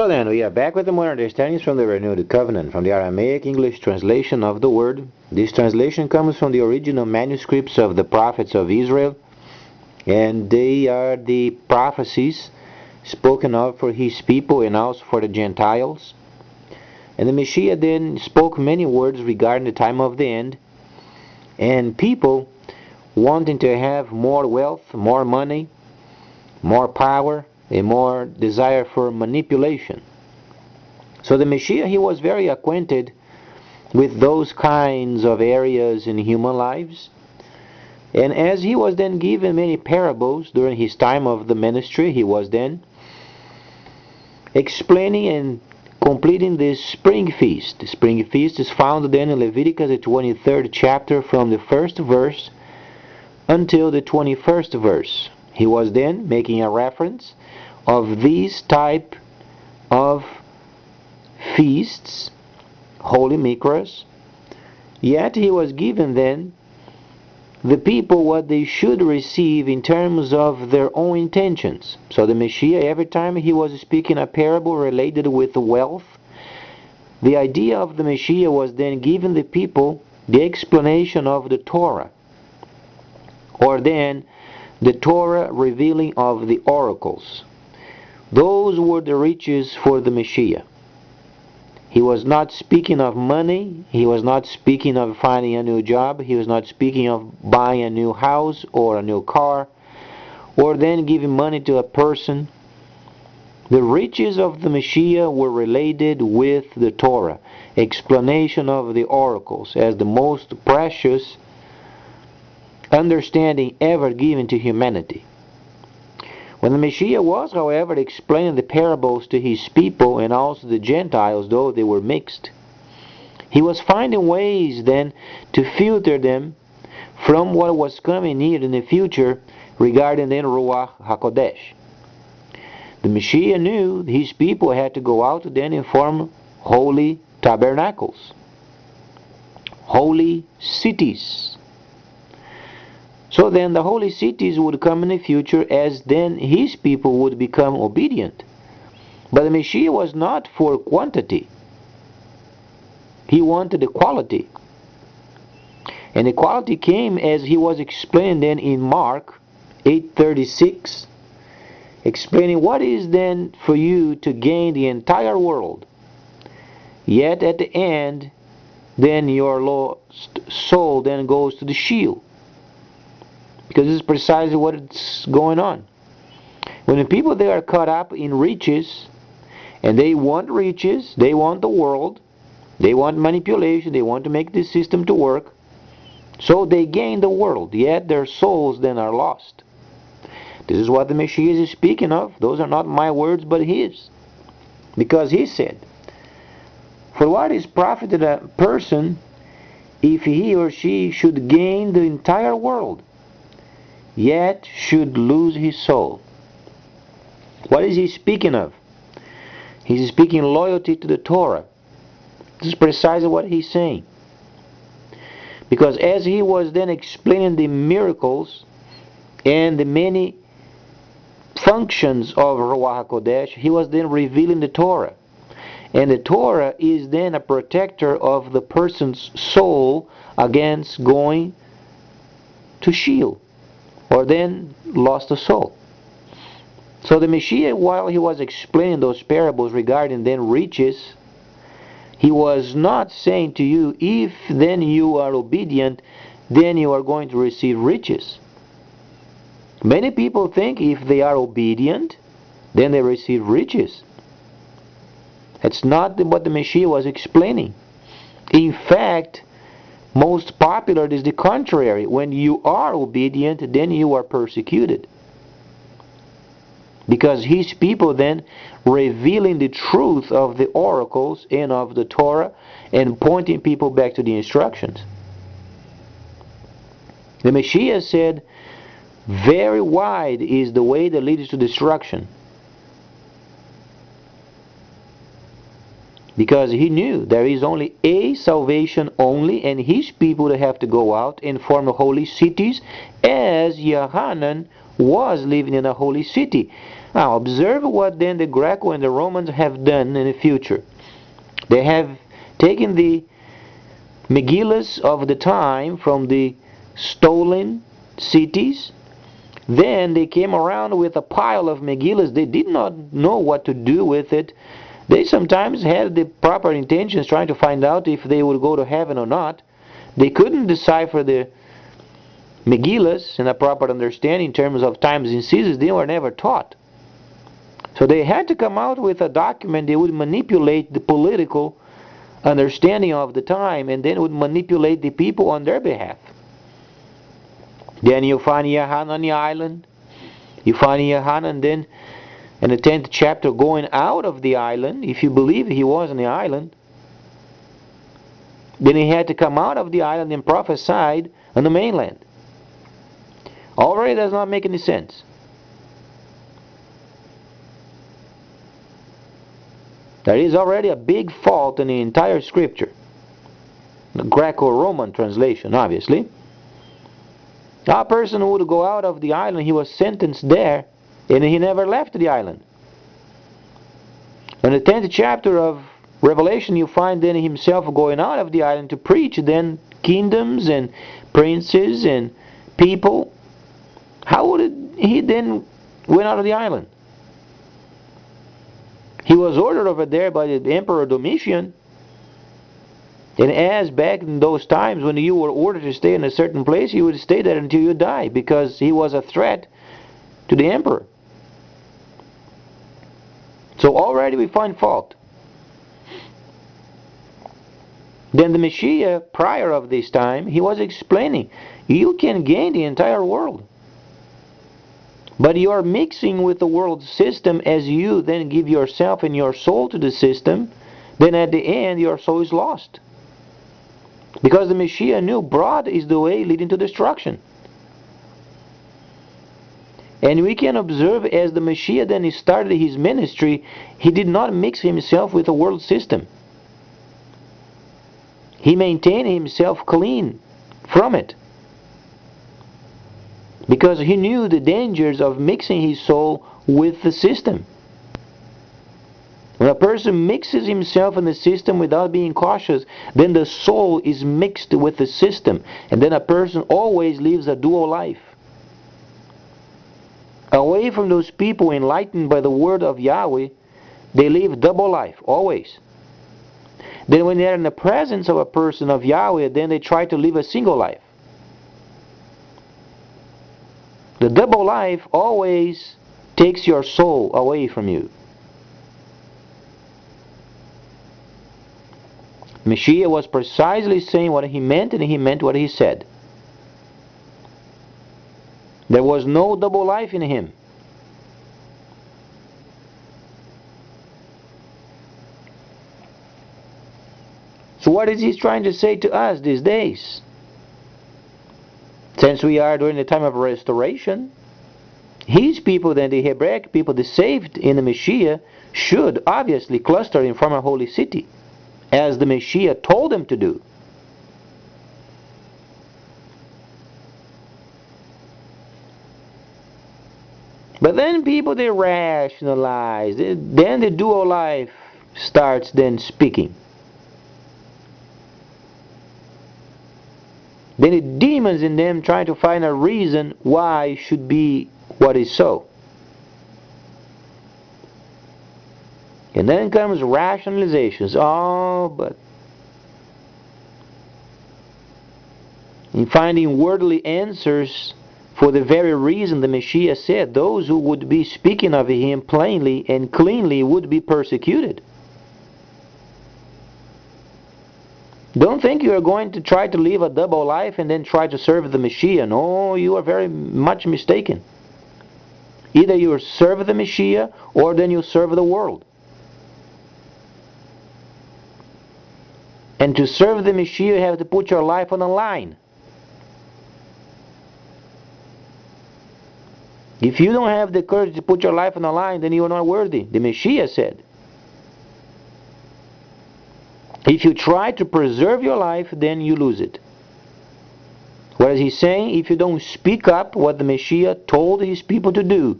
So then, we are back with the more understandings from the Renewed Covenant, from the Aramaic English translation of the Word. This translation comes from the original manuscripts of the prophets of Israel, and they are the prophecies spoken of for his people and also for the Gentiles. And the Messiah then spoke many words regarding the time of the end, and people wanting to have more wealth, more money, more power, a more desire for manipulation. So the Messiah, he was very acquainted with those kinds of areas in human lives. And as he was then given many parables during his time of the ministry, he was then explaining and completing the spring feast. The spring feast is found then in Leviticus, the 23rd chapter, from the first verse until the 21st verse. He was then making a reference of these type of feasts, holy mikras, yet he was given then the people what they should receive in terms of their own intentions. So the Messiah, every time he was speaking a parable related with wealth, the idea of the Messiah was then giving the people the explanation of the Torah, or then the Torah revealing of the oracles. Those were the riches for the Messiah. He was not speaking of money, he was not speaking of finding a new job, he was not speaking of buying a new house or a new car, or then giving money to a person. The riches of the Messiah were related with the Torah, explanation of the oracles as the most precious understanding ever given to humanity. When the Messiah was, however, explaining the parables to his people and also the Gentiles, though they were mixed, he was finding ways then to filter them from what was coming near in the future regarding the Ruach HaKodesh. The Messiah knew his people had to go out then and form holy tabernacles, holy cities. So then the holy cities would come in the future as then his people would become obedient. But the Messiah was not for quantity. He wanted equality. And equality came as he was explained then in Mark 8:36, explaining what is then for you to gain the entire world, yet at the end then your lost soul then goes to the Sheol. Because this is precisely what is going on. When the people they are caught up in riches, and they want riches, they want the world, they want manipulation, they want to make this system to work, so they gain the world, yet their souls then are lost. This is what the Messiah is speaking of. Those are not my words, but his. Because he said, for what is profited a person if he or she should gain the entire world, yet should lose his soul? What is he speaking of? He's speaking loyalty to the Torah. This is precisely what he's saying. Because as he was then explaining the miracles and the many functions of Ruach HaKodesh, he was then revealing the Torah. And the Torah is then a protector of the person's soul against going to Sheol, or then lost a soul. So the Messiah, while he was explaining those parables regarding then riches, he was not saying to you, if then you are obedient, then you are going to receive riches. Many people think if they are obedient, then they receive riches. That's not what the Messiah was explaining. In fact, most popular is the contrary. When you are obedient, then you are persecuted. Because his people then revealing the truth of the oracles and of the Torah and pointing people back to the instructions. The Messiah said, very wide is the way that leads to destruction. Because he knew there is only a salvation only, and his people that have to go out and form holy cities as Yohanan was living in a holy city. Now observe what then the Greco and the Romans have done in the future. They have taken the Megillas of the time from the stolen cities. Then they came around with a pile of Megillas. They did not know what to do with it. They sometimes had the proper intentions, trying to find out if they would go to heaven or not. They couldn't decipher the Megillas in a proper understanding in terms of times and seasons. They were never taught. So they had to come out with a document. They would manipulate the political understanding of the time, and then would manipulate the people on their behalf. Then you find Yahan on the island. You find Yahan, then in the 10th chapter going out of the island. If you believe he was on the island, then he had to come out of the island and prophesied on the mainland. Already does not make any sense. There is already a big fault in the entire scripture. The Greco-Roman translation, obviously. A person who would go out of the island, he was sentenced there, and he never left the island. In the 10th chapter of Revelation, you find then himself going out of the island to preach then kingdoms and princes and people. How would he then went out of the island? He was ordered over there by the Emperor Domitian. And as back in those times when you were ordered to stay in a certain place, you would stay there until you die, because he was a threat to the emperor. So already we find fault. Then the Messiah, prior of this time, he was explaining, you can gain the entire world, but you are mixing with the world system. As you then give yourself and your soul to the system, then at the end your soul is lost. Because the Messiah knew broad is the way leading to destruction. And we can observe as the Messiah then he started his ministry, he did not mix himself with the world system. He maintained himself clean from it, because he knew the dangers of mixing his soul with the system. When a person mixes himself in the system without being cautious, then the soul is mixed with the system, and then a person always lives a dual life. Away from those people enlightened by the word of Yahweh, they live double life, always. Then when they're in the presence of a person of Yahweh, then they try to live a single life. The double life always takes your soul away from you. Messiah was precisely saying what he meant, and he meant what he said. There was no double life in him. So what is he trying to say to us these days? Since we are during the time of restoration, his people, then the Hebraic people, the saved in the Messiah, should obviously cluster in front of a holy city, as the Messiah told them to do. But then people, they rationalize. Then the dual life starts then speaking. Then the demons in them try to find a reason why it should be what is so. And then comes rationalizations. Oh, but in finding worldly answers for the very reason the Messiah said, those who would be speaking of him plainly and cleanly would be persecuted. Don't think you are going to try to live a double life and then try to serve the Messiah. No, you are very much mistaken. Either you serve the Messiah or then you serve the world. And to serve the Messiah, you have to put your life on the line. If you don't have the courage to put your life on the line, then you are not worthy. The Messiah said. If you try to preserve your life, then you lose it. What is he saying? If you don't speak up what the Messiah told his people to do,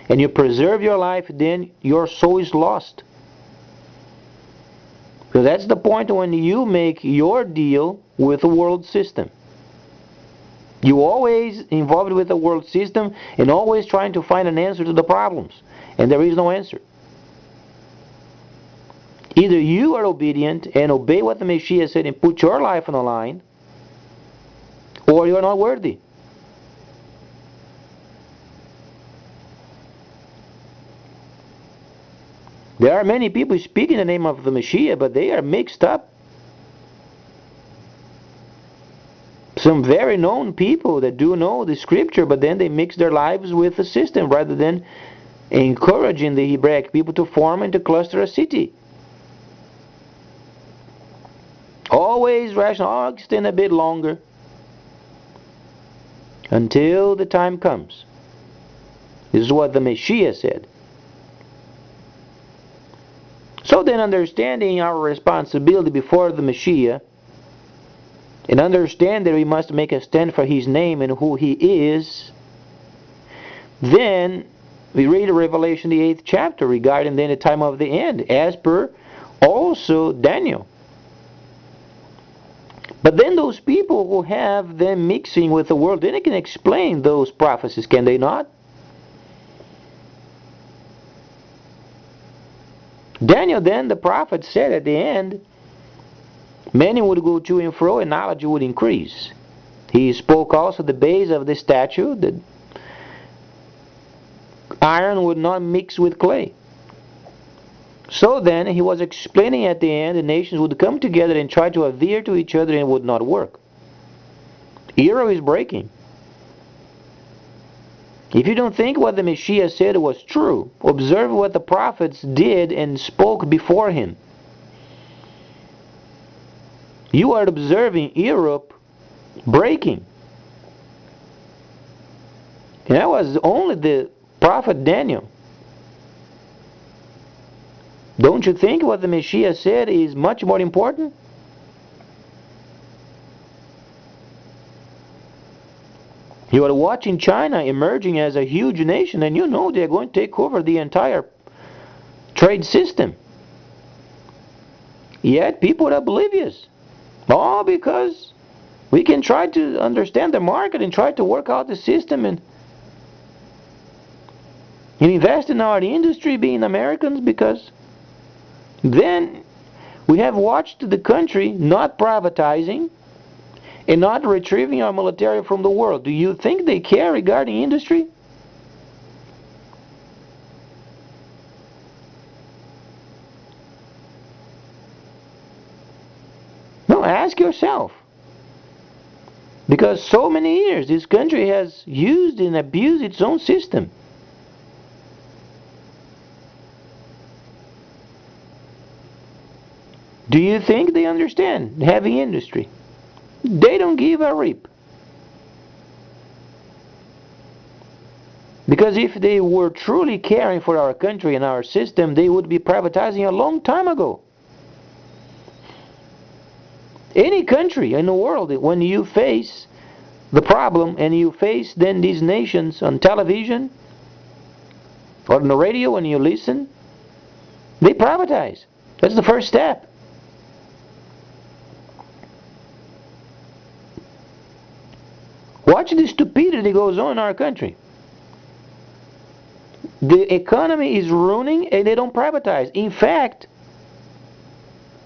and you preserve your life, then your soul is lost. So that's the point when you make your deal with the world system. You always involved with the world system and always trying to find an answer to the problems. And there is no answer. Either you are obedient and obey what the Messiah said and put your life on the line, or you are not worthy. There are many people speaking in the name of the Messiah, but they are mixed up. Some very known people that do know the scripture, but then they mix their lives with the system rather than encouraging the Hebraic people to form and to cluster a city. Always rational. I'll extend a bit longer until the time comes. This is what the Messiah said. So then, understanding our responsibility before the Messiah, and understand that we must make a stand for his name and who he is, then we read Revelation the 8th chapter regarding then the time of the end, as per also Daniel. But then those people who have them mixing with the world, then they can explain those prophecies, can they not? Daniel then, the prophet, said at the end, many would go to and fro, and knowledge would increase. He spoke also the base of the statue, that iron would not mix with clay. So then, he was explaining at the end, the nations would come together and try to adhere to each other, and it would not work. Era is breaking. If you don't think what the Messiah said was true, observe what the prophets did and spoke before him. You are observing Europe breaking. And that was only the prophet Daniel. Don't you think what the Messiah said is much more important? You are watching China emerging as a huge nation, and you know they are going to take over the entire trade system. Yet people are oblivious. All because we can try to understand the market and try to work out the system and invest in our industry, being Americans, because then we have watched the country not privatizing and not retrieving our military from the world. Do you think they care regarding industry? No, ask yourself. Because so many years this country has used and abused its own system. Do you think they understand heavy industry? They don't give a rip. Because if they were truly caring for our country and our system, they would be privatizing a long time ago. Any country in the world, when you face the problem and you face then these nations on television or on the radio when you listen, they privatize. That's the first step. Watch the stupidity that goes on in our country. The economy is ruining and they don't privatize. In fact,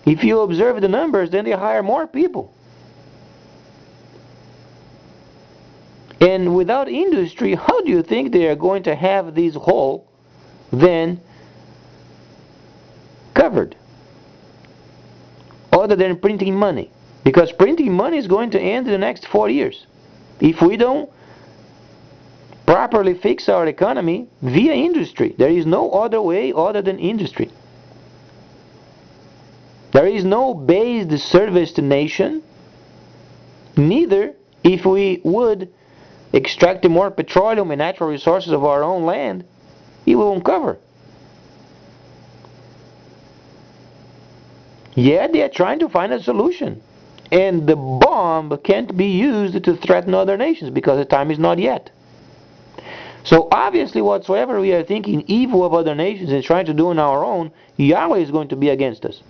if you observe the numbers, then they hire more people. And without industry, how do you think they are going to have this hole then covered? Other than printing money. Because printing money is going to end in the next 4 years. If we don't properly fix our economy via industry, there is no other way other than industry. There is no based service nation, neither if we would extract more petroleum and natural resources of our own land, it won't cover. Yet they are trying to find a solution. And the bomb can't be used to threaten other nations because the time is not yet. So obviously whatsoever we are thinking evil of other nations and trying to do on our own, Yahweh is going to be against us.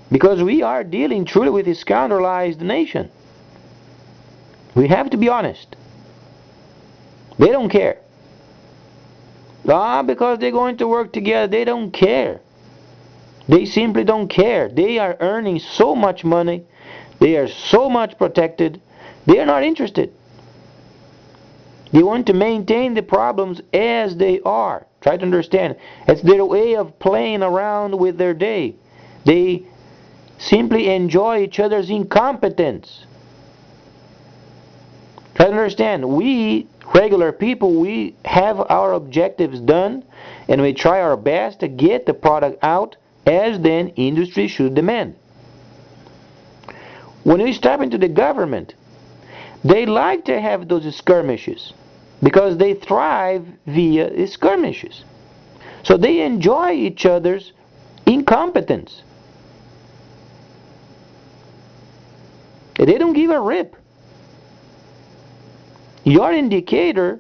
Because we are dealing truly with a scoundrelized nation. We have to be honest. They don't care. Because they're going to work together, they don't care. They simply don't care. They are earning so much money. They are so much protected. They are not interested. They want to maintain the problems as they are. Try to understand. It's their way of playing around with their day. They simply enjoy each other's incompetence. Try to understand. We regular people, we have our objectives done and we try our best to get the product out as then industry should demand. When we step into the government, they like to have those skirmishes because they thrive via skirmishes. So they enjoy each other's incompetence. They don't give a rip. Your indicator,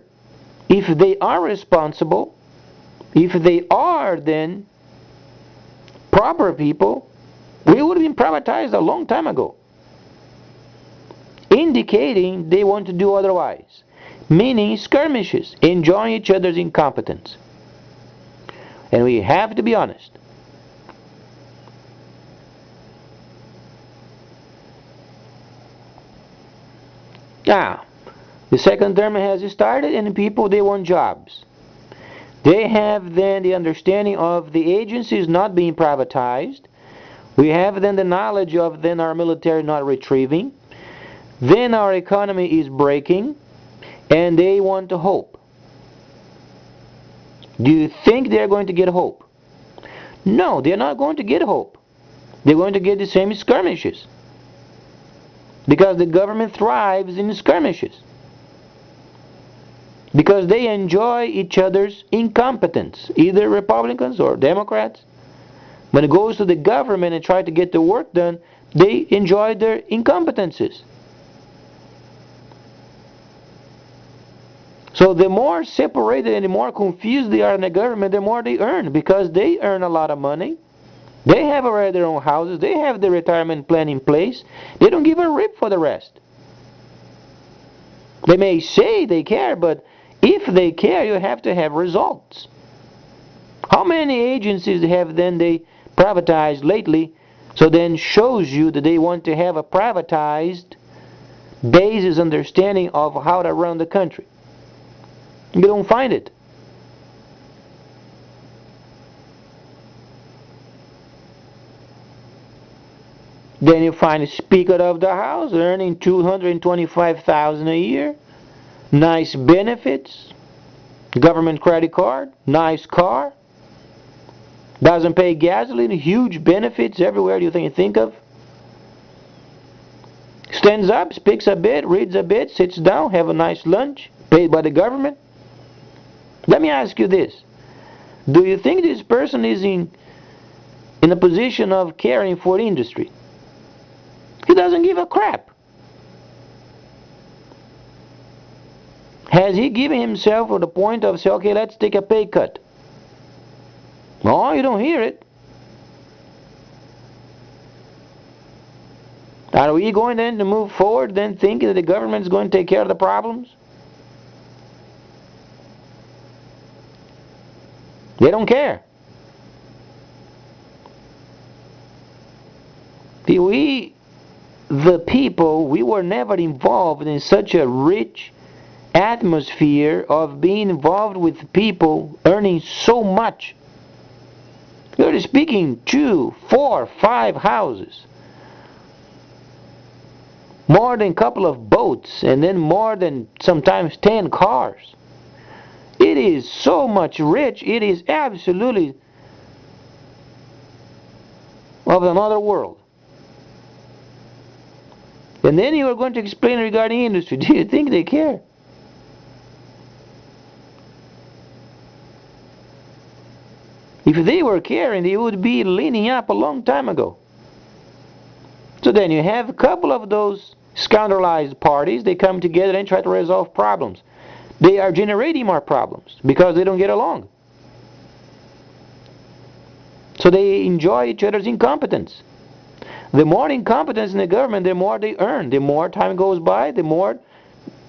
if they are responsible, if they are then proper people, we would have been privatized a long time ago. Indicating they want to do otherwise. Meaning skirmishes, enjoying each other's incompetence. And we have to be honest. Now, the second term has started and people, they want jobs. They have then the understanding of the agencies not being privatized. We have then the knowledge of then our military not retrieving. Then our economy is breaking and they want to hope. Do you think they're going to get hope? No, they're not going to get hope. They're going to get the same skirmishes. Because the government thrives in skirmishes. Because they enjoy each other's incompetence, either Republicans or Democrats. When it goes to the government and try to get the work done, they enjoy their incompetences. So the more separated and the more confused they are in the government, the more they earn, because they earn a lot of money. They have already their own houses. They have the retirement plan in place. They don't give a rip for the rest. They may say they care, but if they care, you have to have results. How many agencies have then they privatized lately? So then shows you that they want to have a privatized basis understanding of how to run the country. You don't find it. Then you find a Speaker of the House earning $225,000 a year, nice benefits, government credit card, nice car, doesn't pay gasoline, huge benefits everywhere you think of. Stands up, speaks a bit, reads a bit, sits down, have a nice lunch, paid by the government. Let me ask you this. Do you think this person is in a position of caring for industry? He doesn't give a crap. Has he given himself to the point of saying, okay, let's take a pay cut? No, you don't hear it. Are we going then to move forward then thinking that the government is going to take care of the problems? They don't care. We, the people, we were never involved in such a rich atmosphere of being involved with people earning so much. You're speaking 2, 4, 5 houses, more than a couple of boats, and then more than sometimes 10 cars. It is so much rich, it is absolutely of another world. And then you are going to explain regarding industry. Do you think they care? If they were caring, they would be leaning up a long time ago. So then you have a couple of those scoundrelized parties. They come together and try to resolve problems. They are generating more problems because they don't get along. So they enjoy each other's incompetence. The more incompetence in the government, the more they earn. The more time goes by, the more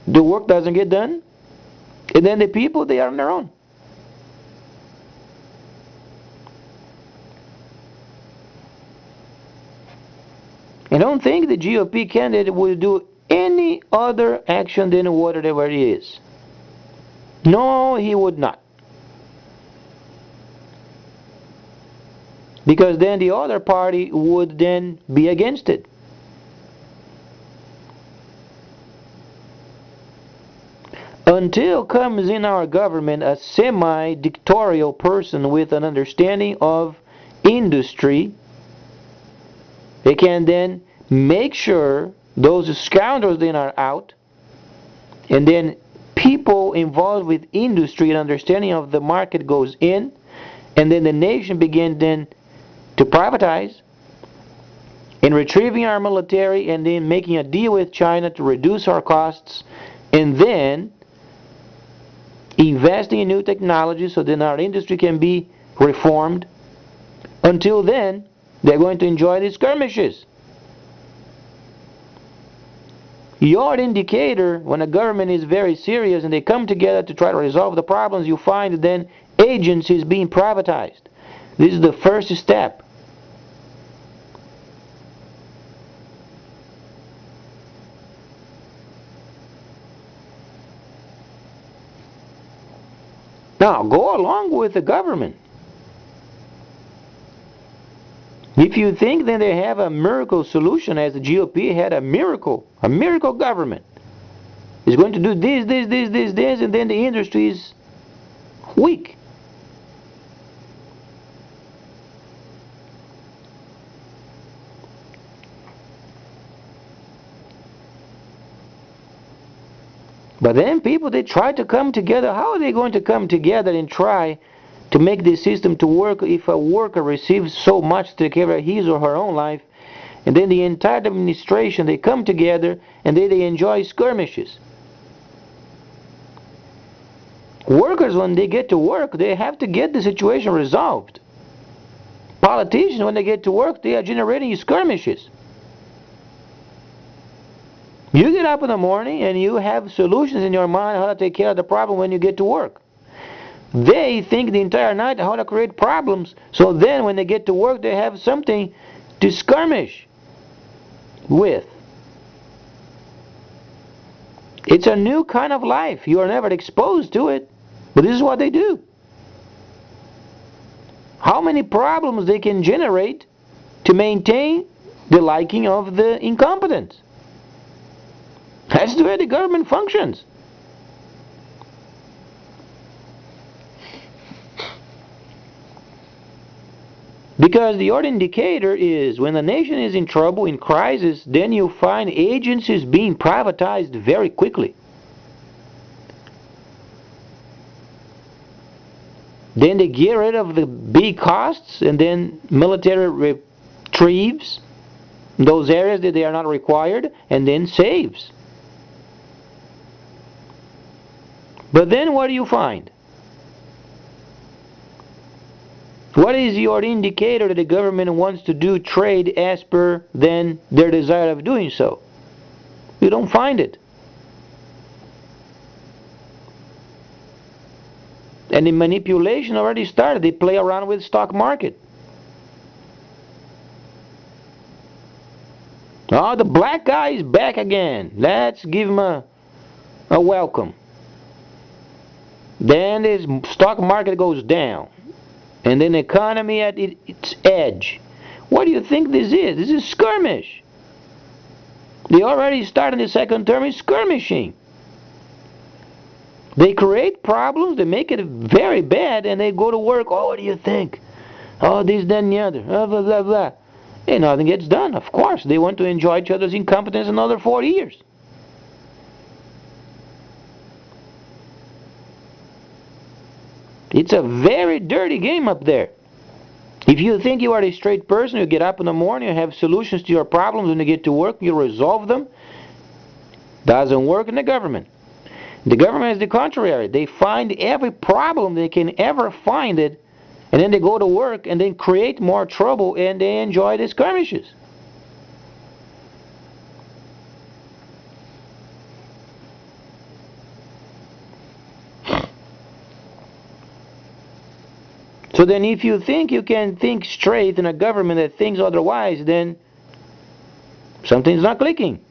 the work doesn't get done. And then the people, they are on their own. I don't think the GOP candidate will do any other action than whatever he is. No, he would not. Because then the other party would then be against it. Until comes in our government a semi-dictatorial person with an understanding of industry, they can then make sure those scoundrels then are out, and then people involved with industry and understanding of the market goes in, and then the nation begins then to privatize in retrieving our military and then making a deal with China to reduce our costs, and then investing in new technology so then our industry can be reformed. Until then, they're going to enjoy these skirmishes. Your indicator, when a government is very serious and they come together to try to resolve the problems, you find that then agencies being privatized. This is the first step. Now, go along with the government. If you think that they have a miracle solution, as the GOP had a miracle government, is going to do this, and then the industry is weak. But then people, they try to come together. How are they going to come together and try to make this system to work if a worker receives so much to take care of his or her own life, and then the entire administration, they come together and they enjoy skirmishes? Workers, when they get to work, they have to get the situation resolved. Politicians, when they get to work, they are generating skirmishes. You get up in the morning and you have solutions in your mind how to take care of the problem when you get to work. They think the entire night how to create problems, so then when they get to work they have something to skirmish with. It's a new kind of life. You are never exposed to it, but this is what they do. How many problems they can generate to maintain the liking of the incompetent. That's the way the government functions. Because the other indicator is when the nation is in trouble, in crisis, then you find agencies being privatized very quickly. Then they get rid of the big costs, and then military retrieves those areas that they are not required, and then saves. But then what do you find? What is your indicator that the government wants to do trade as per then their desire of doing so? You don't find it. And the manipulation already started. They play around with the stock market. Oh, the black guy is back again. Let's give him a welcome. Then the stock market goes down. And then the economy at its edge. What do you think this is? This is skirmish. They already started the second term is skirmishing. They create problems, they make it very bad, and they go to work. Oh, what do you think? Oh, this, that, and the other. Blah, blah, blah, blah. And nothing gets done. Of course, they want to enjoy each other's incompetence another 40 years. It's a very dirty game up there. If you think you are a straight person, you get up in the morning, you have solutions to your problems, when you get to work, you resolve them. Doesn't work in the government. The government is the contrary. They find every problem they can ever find it, and then they go to work and then create more trouble, and they enjoy the skirmishes. So then if you think you can think straight in a government that thinks otherwise, then something's not clicking.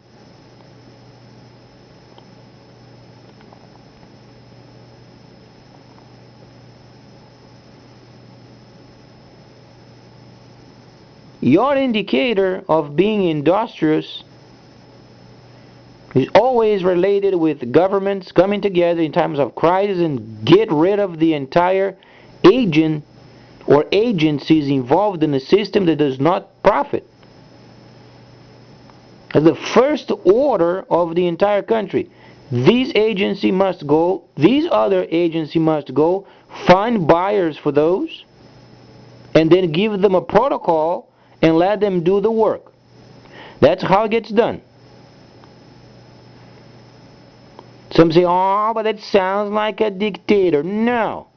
Your indicator of being industrious is always related with governments coming together in times of crisis and get rid of the entire agent or agencies involved in a system that does not profit. As the first order of the entire country. These agency must go, these other agency must go, find buyers for those, and then give them a protocol and let them do the work. That's how it gets done. Some say, oh, but that sounds like a dictator. No.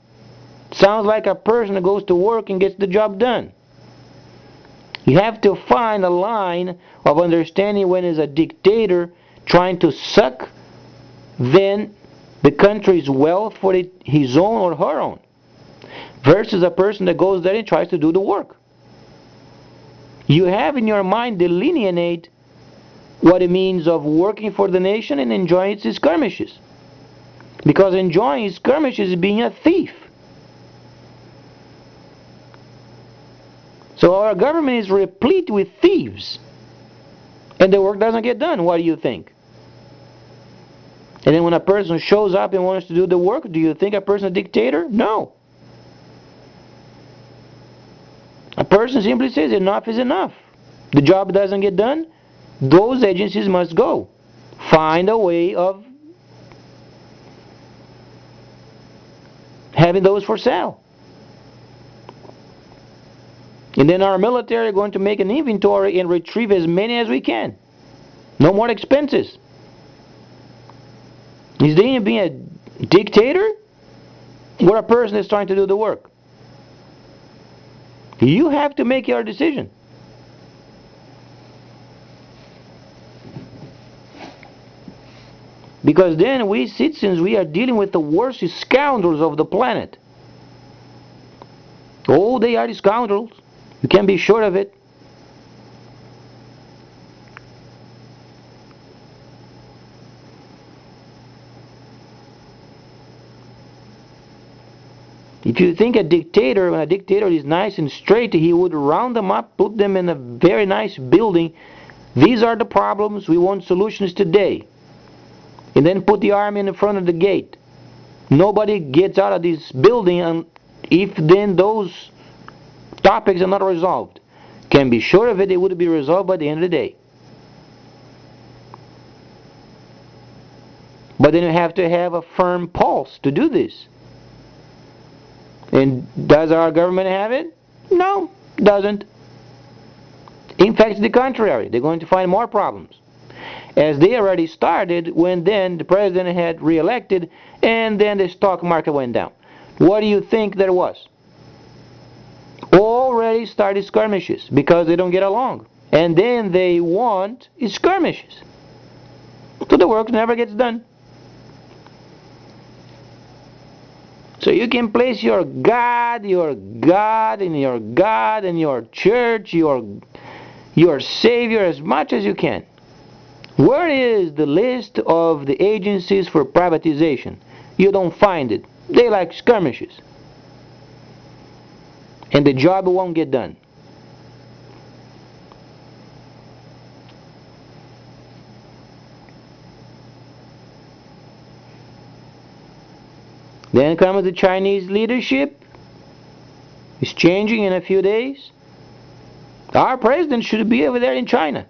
It sounds like a person that goes to work and gets the job done. You have to find a line of understanding when is a dictator trying to suck then the country's wealth for his own or her own, versus a person that goes there and tries to do the work. You have in your mind delineate what it means of working for the nation and enjoying its skirmishes. Because enjoying skirmishes is being a thief. So our government is replete with thieves. And the work doesn't get done. What do you think? And then when a person shows up and wants to do the work, do you think a person is a dictator? No. A person simply says enough is enough. The job doesn't get done, those agencies must go. Find a way of having those for sale. And then our military are going to make an inventory and retrieve as many as we can. No more expenses. Is there being a dictator or a person that's trying to do the work? You have to make your decision. Because then we citizens, we are dealing with the worst scoundrels of the planet. Oh, they are the scoundrels. You can be sure of it. If you think a dictator, when a dictator is nice and straight, he would round them up, put them in a very nice building. These are the problems, we want solutions today. And then put the army in front of the gate. Nobody gets out of this building if then those topics are not resolved. Can be sure of it, they would be resolved by the end of the day. But then you have to have a firm pulse to do this. And does our government have it? No, doesn't. In fact, it's the contrary. They're going to find more problems. As they already started when then the president had re-elected and then the stock market went down. What do you think there was? Already started skirmishes because they don't get along. And then they want skirmishes. So the work never gets done. So you can place your God, and your God, and your church, your Savior as much as you can. Where is the list of the agencies for privatization? You don't find it. They like skirmishes. And the job won't get done. Then comes the Chinese leadership. It's changing in a few days. Our president should be over there in China.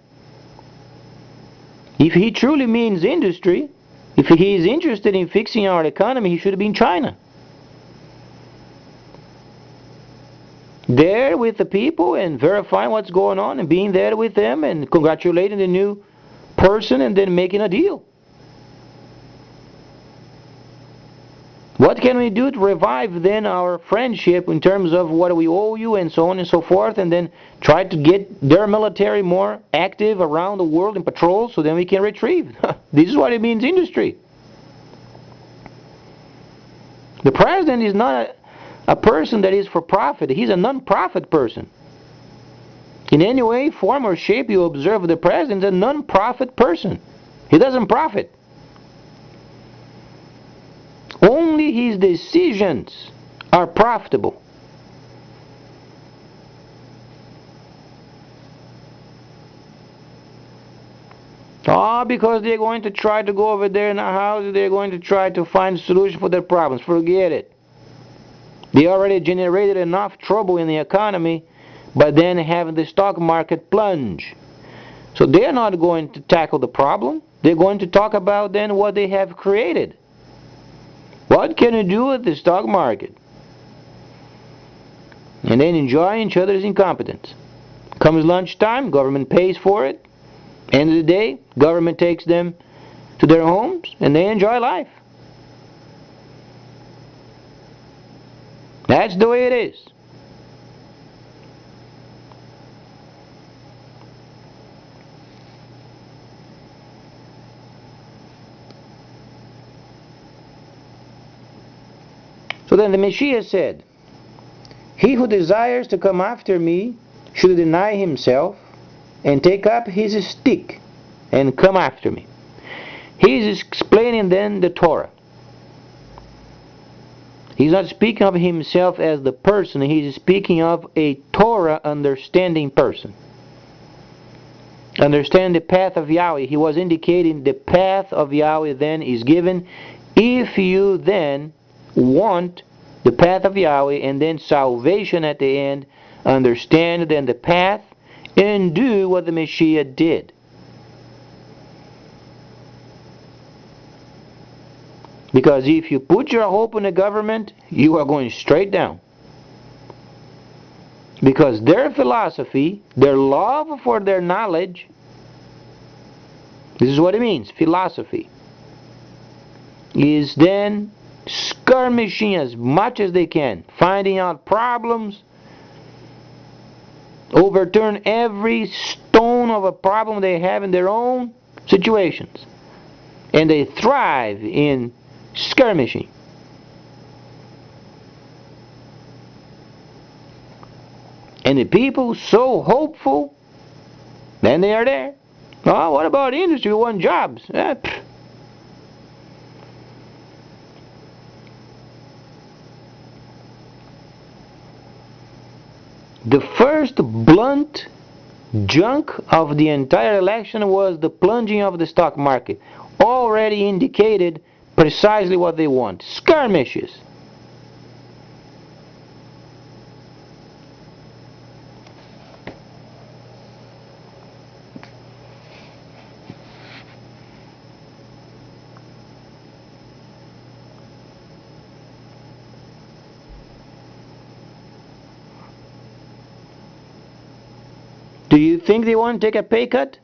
If he truly means industry, if he is interested in fixing our economy, he should be in China. there with the people and verifying what's going on and being there with them and congratulating the new person and then making a deal. What can we do to revive then our friendship in terms of what we owe you and so on and so forth, and then try to get their military more active around the world in patrol so then we can retrieve? This is what it means, industry. The president is not a person that is for profit. He's a non-profit person. In any way, form, or shape you observe the president is a non-profit person. He doesn't profit. Only his decisions are profitable. Because they're going to try to go over there in our house, they're going to try to find a solution for their problems. Forget it. They already generated enough trouble in the economy by then having the stock market plunge. So they're not going to tackle the problem. They're going to talk about then what they have created. What can you do with the stock market? And then enjoy each other's incompetence. Comes lunchtime, government pays for it. End of the day, government takes them to their homes and they enjoy life. That's the way it is. So then the Messiah said, "He who desires to come after me should deny himself and take up his stick and come after me." He is explaining then the Torah. He's not speaking of himself as the person, he's speaking of a Torah understanding person. Understand the path of Yahweh. He was indicating the path of Yahweh then is given if you then want the path of Yahweh and then salvation at the end. Understand then the path and do what the Messiah did. Because if you put your hope in the government, you are going straight down. Because their philosophy, their love for their knowledge, this is what it means, philosophy, is then skirmishing as much as they can, finding out problems, overturn every stone of a problem they have in their own situations. And they thrive in skirmishing. And the people so hopeful, then they are there. Oh, what about industry? We want jobs. The first blunt junk of the entire election was the plunging of the stock market. Already indicated precisely what they want. Skirmishes. Do you think they want to take a pay cut?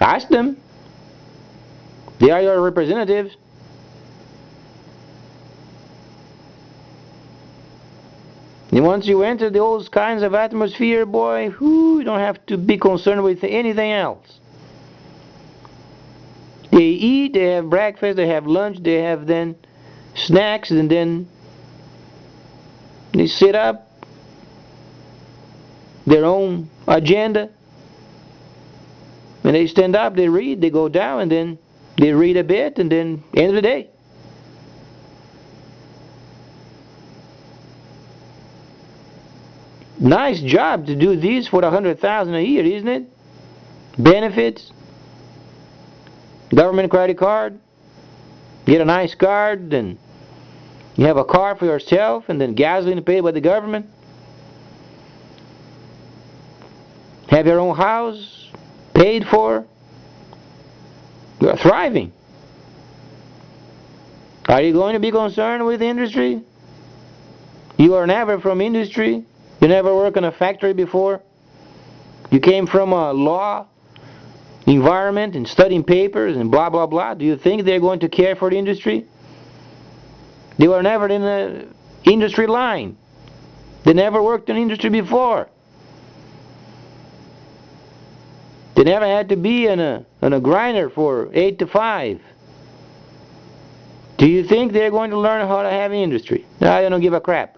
Ask them. They are your representatives. And once you enter those kinds of atmosphere, boy, you don't have to be concerned with anything else. They eat, they have breakfast, they have lunch, they have then snacks, and then they sit up their own agenda. When they stand up, they read, they go down, and then they read a bit, and then end of the day. Nice job to do this for $100,000 a year, isn't it? Benefits, government credit card, get a nice card, and you have a car for yourself, and then gasoline paid by the government. Have your own house paid for. You are thriving. Are you going to be concerned with industry? You are never from industry? You never worked in a factory before? You came from a law environment and studying papers and blah blah blah. Do you think they're going to care for the industry? They were never in the industry line. They never worked in industry before. They never had to be in a grinder for 8 to 5. Do you think they're going to learn how to have industry? No, I don't give a crap.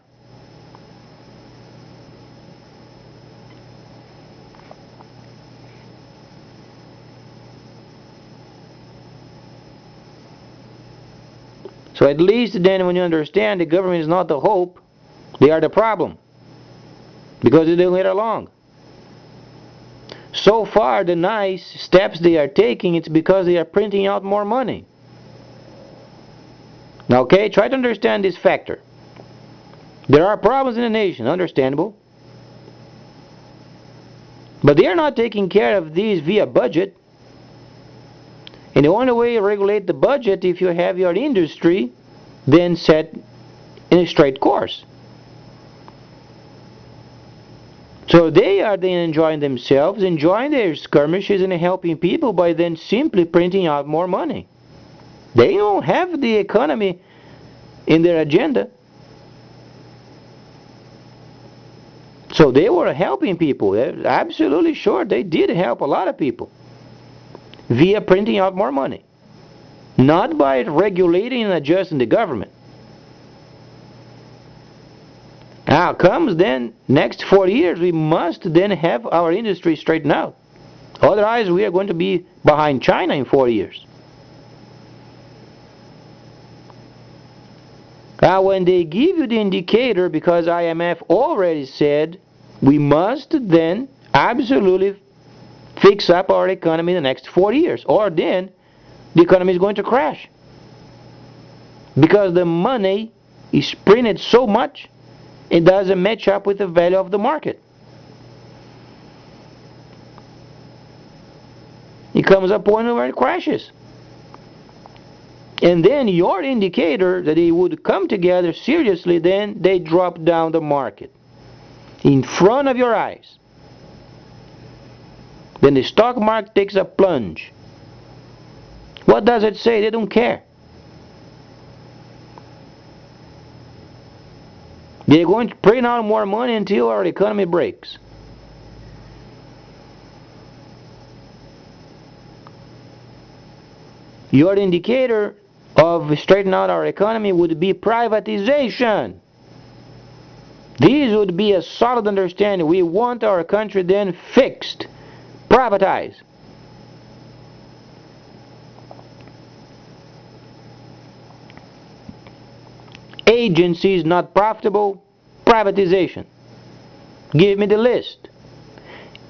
So at least then when you understand the government is not the hope, they are the problem. Because they don't get along. So far the nice steps they are taking, it's because they are printing out more money. Now, okay, try to understand this factor. There are problems in the nation, understandable. But they are not taking care of these via budget. And the only way you regulate the budget, if you have your industry then set in a straight course. So they are then enjoying themselves, enjoying their skirmishes and helping people by then simply printing out more money. They don't have the economy in their agenda. So they were helping people. Absolutely sure, they did help a lot of people via printing out more money. Not by regulating and adjusting the government. Now comes then, next 4 years, we must then have our industry straightened out. Otherwise, we are going to be behind China in 4 years. Now, when they give you the indicator, because IMF already said we must then absolutely fix up our economy in the next 4 years, or then the economy is going to crash. Because the money is printed so much, it doesn't match up with the value of the market. It comes a point where it crashes. And then your indicator that it would come together seriously, then they drop down the market in front of your eyes. Then the stock market takes a plunge. What does it say? They don't care. They're going to print out more money until our economy breaks. Your indicator of straightening out our economy would be privatization. These would be a solid understanding. We want our country then fixed. Privatize. Agencies not profitable, privatization. Give me the list.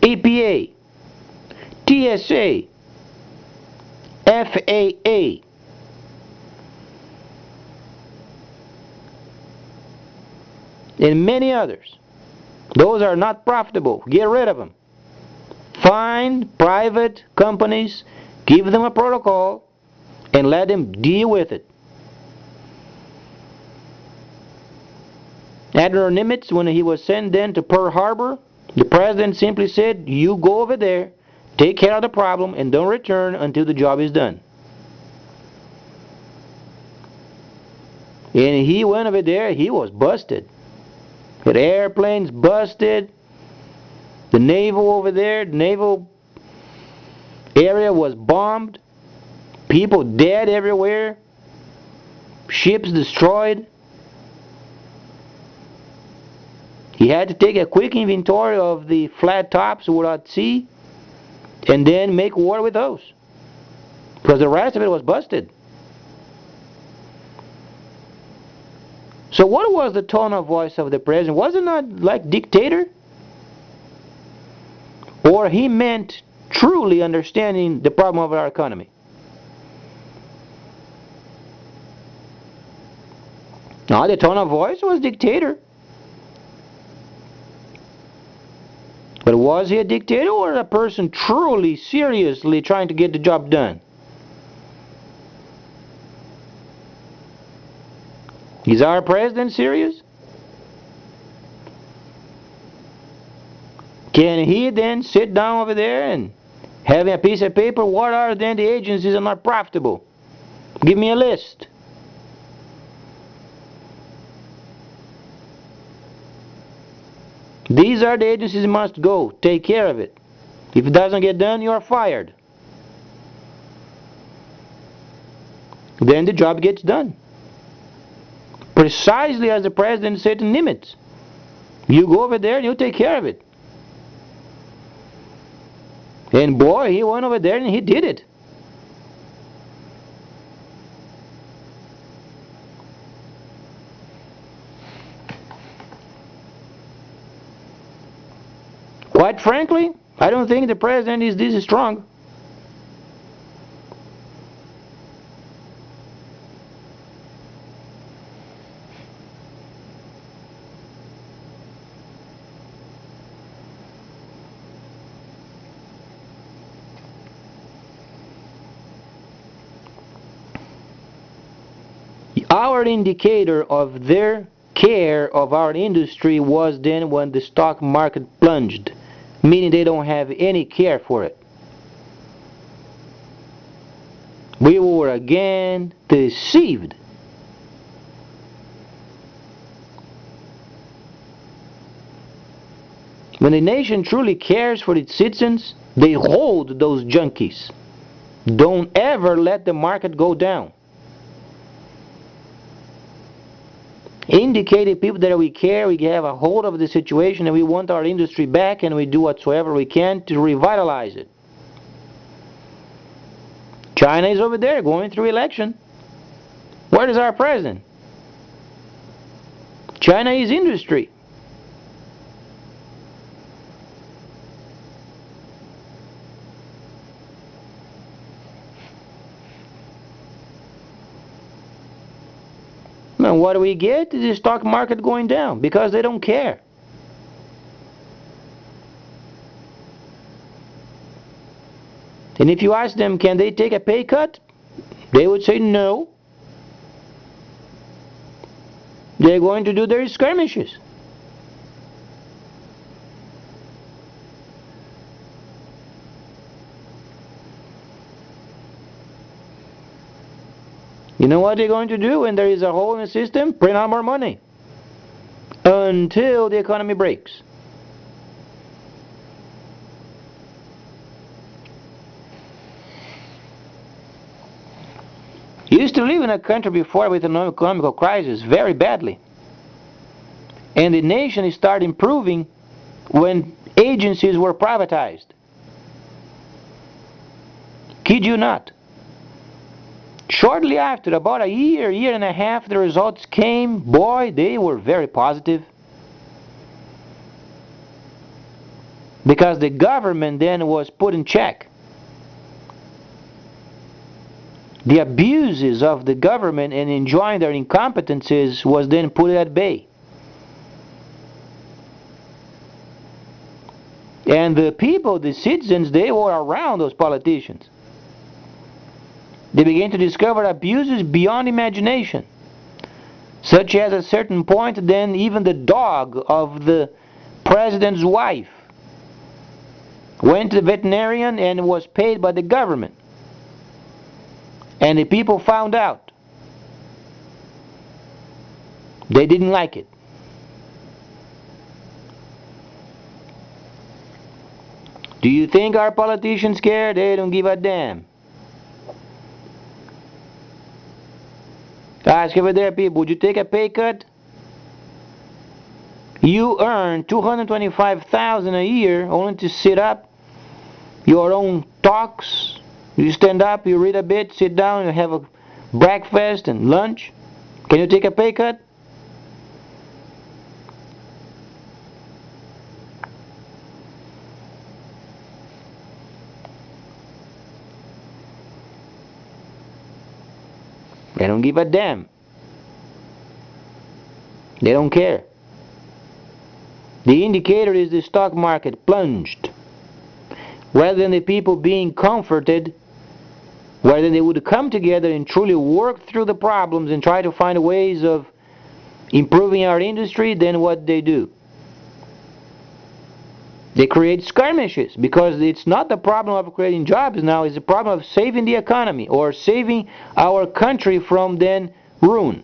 EPA, TSA, FAA, and many others. Those are not profitable. Get rid of them. Find private companies, give them a protocol, and let them deal with it. Admiral Nimitz, when he was sent then to Pearl Harbor, the president simply said, you go over there, take care of the problem, and don't return until the job is done. And he went over there, he was busted. The airplanes busted. The naval over there, the naval area was bombed. People dead everywhere. Ships destroyed. He had to take a quick inventory of the flat tops without sea and then make war with those. Because the rest of it was busted. So what was the tone of voice of the president? Was it not like dictator? Or he meant truly understanding the problem of our economy? No, the tone of voice was dictator. But was he a dictator or a person truly, seriously trying to get the job done? Is our president serious? Can he then sit down over there and having a piece of paper, what are then the agencies that are not profitable? Give me a list. These are the agencies that must go. Take care of it. If it doesn't get done, you are fired. Then the job gets done. Precisely as the president said in Nimitz. You go over there and you take care of it. And boy, he went over there and he did it. Quite frankly, I don't think the president is this strong. Our indicator of their care of our industry was then when the stock market plunged, meaning they don't have any care for it. We were again deceived. When a nation truly cares for its citizens, they hold those junkies. Don't ever let the market go down. Indicating people that we care, we have a hold of the situation, and we want our industry back, and we do whatsoever we can to revitalize it. China is over there going through election. Where is our president? China is industry. And what do we get? Is the stock market going down because they don't care. And if you ask them, can they take a pay cut? They would say no. They're going to do their skirmishes. You know what they're going to do when there is a hole in the system? Print out more money until the economy breaks. You used to live in a country before with an economic crisis very badly. And the nation started improving when agencies were privatized. Kid you not. Shortly after, about a year and a half, the results came. Boy, they were very positive. Because the government then was put in check. The abuses of the government and enjoying their incompetences was then put at bay. And the people, the citizens, they were around those politicians. They began to discover abuses beyond imagination, such as at a certain point then even the dog of the president's wife went to the veterinarian and was paid by the government. And the people found out. They didn't like it. Do you think our politicians care? They don't give a damn. Ask over there, people, would you take a pay cut? You earn $225,000 a year only to sit up your own talks. You stand up, you read a bit, sit down, you have a breakfast and lunch. Can you take a pay cut? They don't give a damn. They don't care. The indicator is the stock market plunged. Rather than the people being comforted, rather than they would come together and truly work through the problems and try to find ways of improving our industry, then what they do? They create skirmishes because it's not the problem of creating jobs now, it's the problem of saving the economy or saving our country from then ruin,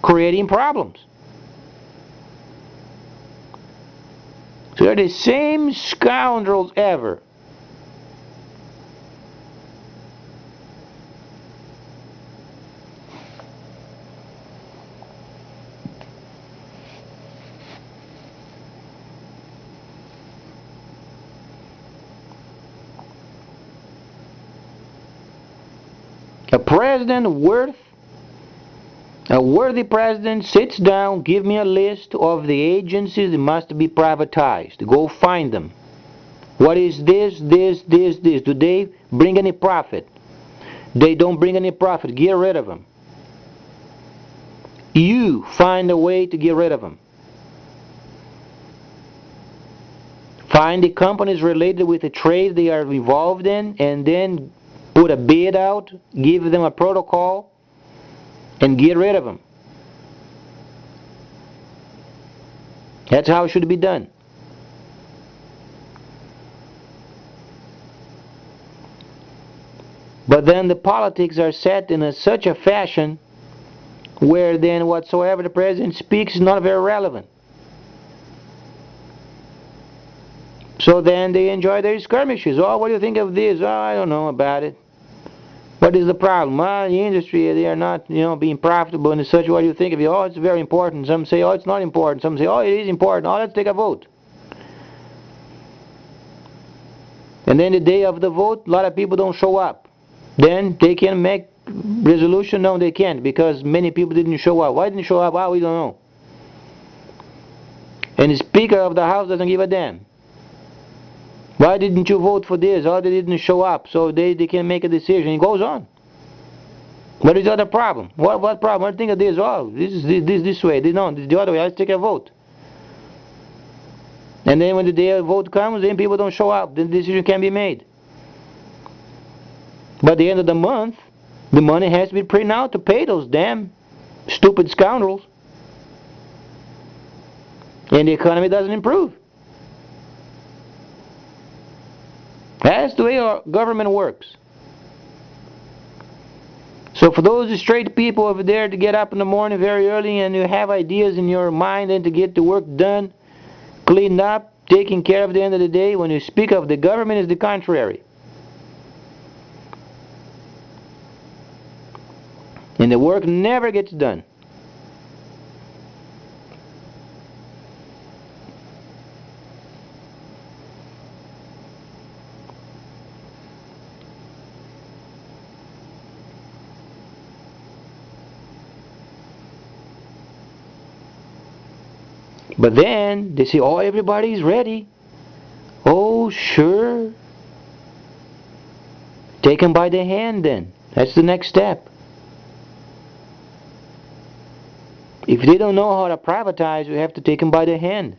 creating problems. So they're the same scoundrels ever. A worthy president sits down, give me a list of the agencies that must be privatized. Go find them. What is this? Do they bring any profit? They don't bring any profit. Get rid of them. You find a way to get rid of them. Find the companies related with the trade they are involved in, and then put a bid out, give them a protocol, and get rid of them. That's how it should be done. But then the politics are set in such a fashion where then whatsoever the president speaks is not very relevant. So then they enjoy their skirmishes. Oh, what do you think of this? Oh, I don't know about it. What is the problem? The industry, they are not, being profitable and such. What do you think of it? Oh, it's very important. Some say, oh, it's not important. Some say, oh, it is important. Oh, let's take a vote. And then the day of the vote, a lot of people don't show up. Then they can make resolution. No, they can't, because many people didn't show up. Why didn't they show up? Well, we don't know. And the Speaker of the House doesn't give a damn. Why didn't you vote for this? Oh, they didn't show up, so they can make a decision. It goes on. What is the other problem? What problem? I think of this. Oh, this way. No, the other way. Let's take a vote. And then when the day of vote comes, then people don't show up. Then the decision can be made. By the end of the month, the money has to be printed out to pay those damn stupid scoundrels. And the economy doesn't improve. That's the way our government works. So for those straight people over there to get up in the morning very early and you have ideas in your mind and to get the work done, cleaned up, taken care of at the end of the day, when you speak of the government, is the contrary. And the work never gets done. But then they say, oh, everybody's ready. Oh, sure. Take them by the hand then. That's the next step. If they don't know how to privatize, we have to take them by the hand.